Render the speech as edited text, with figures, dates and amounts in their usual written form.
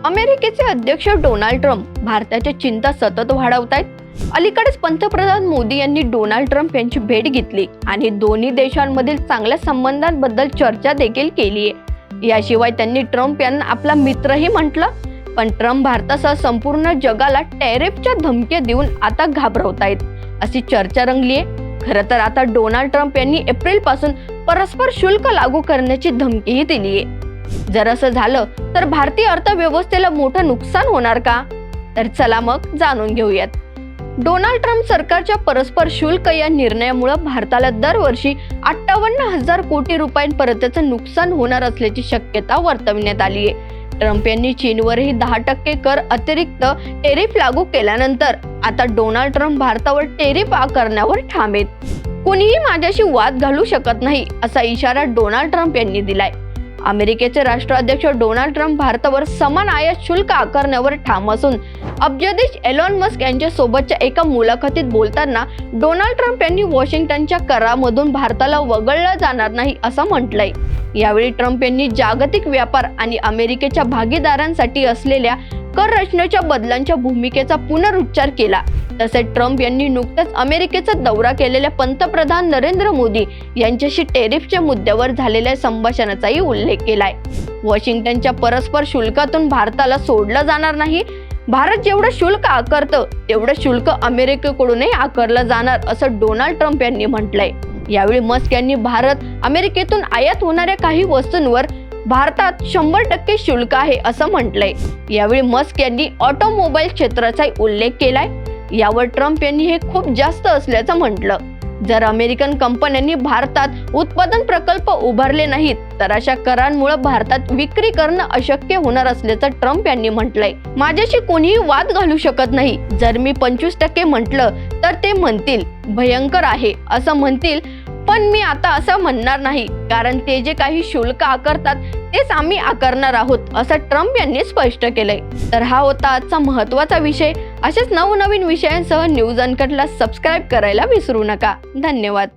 अमेरिकेचे अध्यक्ष Donald Trump भारताच्या चिंता सतत वाढवतायत. अलीकडेच पंतप्रधान मोदी यांनी डोनाल्ड ट्रम्प यांची भेट घेतली आणि दोन्ही देशांमधील चांगल्या संबंधांबद्दल चर्चा देखील केली आहे. याशिवाय त्यांनी ट्रम्प यांना आपला मित्रही म्हटलं. पण ट्रम्प भारतासह संपूर्ण जगाला टॅरिफच्या धमक्या देऊन आता घाबरवतायत अशी चर्चा रंगली आहे. खरं तर आता डोनाल्ड ट्रम्प यांनी एप्रिल पासून परस्पर शुल्क लागू करण्याची धमकीही दिली आहे. जर असं झालं तर भारतीय अर्थव्यवस्थेला मोठं नुकसान होणार का? तर चला मग जाणून घेऊयात. डोनाल्ड ट्रम्प सरकारच्या परस्पर शुल्क या निर्णयामुळे भारताला दरवर्षी 58,000 कोटी रुपयांपर्यंतचं नुकसान होणार असल्याची शक्यता वर्तवण्यात आली आहे. ट्रम्प यांनी चीनवरही 10% कर अतिरिक्त टेरिफ लागू केल्यानंतर आता डोनाल्ड ट्रम्प भारतावर टेरिफ आकारण्यावर ठाम आहेत. कोणीही माझ्याशी वाद घालू शकत नाही असा इशारा डोनाल्ड ट्रम्प यांनी दिलाय. अमेरिकेचे राष्ट्राध्यक्ष डोनाल्ड ट्रम्प भारतावर समान आयात शुल्क आकारण्यावर ठाम असून अब्जाधीश एलॉन मस्क यांच्या सोबतच्या एका मुलाखतीत बोलताना डोनाल्ड ट्रम्प यांनी वॉशिंग्टनच्या करामधून भारताला वगळलं जाणार नाही असं म्हटलंय. यावेळी ट्रम्प यांनी जागतिक व्यापार आणि अमेरिकेच्या भागीदारांसाठी असलेल्या कर रचनेच्या बदलांच्या भूमिकेचा पुनरुच्चार केला. तसेच ट्रम्प यांनी नुकताच अमेरिकेचा दौरा केलेल्या पंतप्रधान नरेंद्र मोदी यांच्याशी टेरिफच्या मुद्द्यावर झालेल्या संभाषणाचाही उल्लेख केलाय. वॉशिंग्टनच्या परस्पर शुल्कातून भारताला सोडलं जाणार नाही. भारत जेवढं शुल्क आकारतं तेवढं शुल्क अमेरिकेकडूनही आकारलं जाणार असं डोनाल्ड ट्रम्प यांनी म्हटलंय. यावेळी मस्क यांनी भारत अमेरिकेतून आयात होणाऱ्या काही वस्तूंवर भारतात 100% शुल्क आहे असं म्हटलंय. यावेळी मस्क यांनी ऑटोमोबाईल क्षेत्राचा उल्लेख केलाय. यावर ट्रम्प यांनी हे खूप जास्त असल्याचं म्हटलं. जर अमेरिकन कंपन्यांनी भारतात उत्पादन प्रकल्प उभारले नाहीत तर अशा करांमुळे भारतात विक्री करणं अशक्य होणार असल्याचं ट्रम्प यांनी म्हटलंय. माझ्याशी कोणीही वाद घालू शकत नाही. जर मी 25% म्हटलं तर ते म्हणतील भयंकर आहे असं म्हणतील, पण मी आता असं म्हणणार नाही कारण ते जे काही शुल्क आकारतात तेच आम्ही आकारणार आहोत असं ट्रम्प यांनी स्पष्ट केलंय. तर हा होता आजचा महत्त्वाचा विषय. अशाच नवनवीन विषयांसह न्यूज अनकटला सबस्क्राईब करायला विसरू नका. धन्यवाद.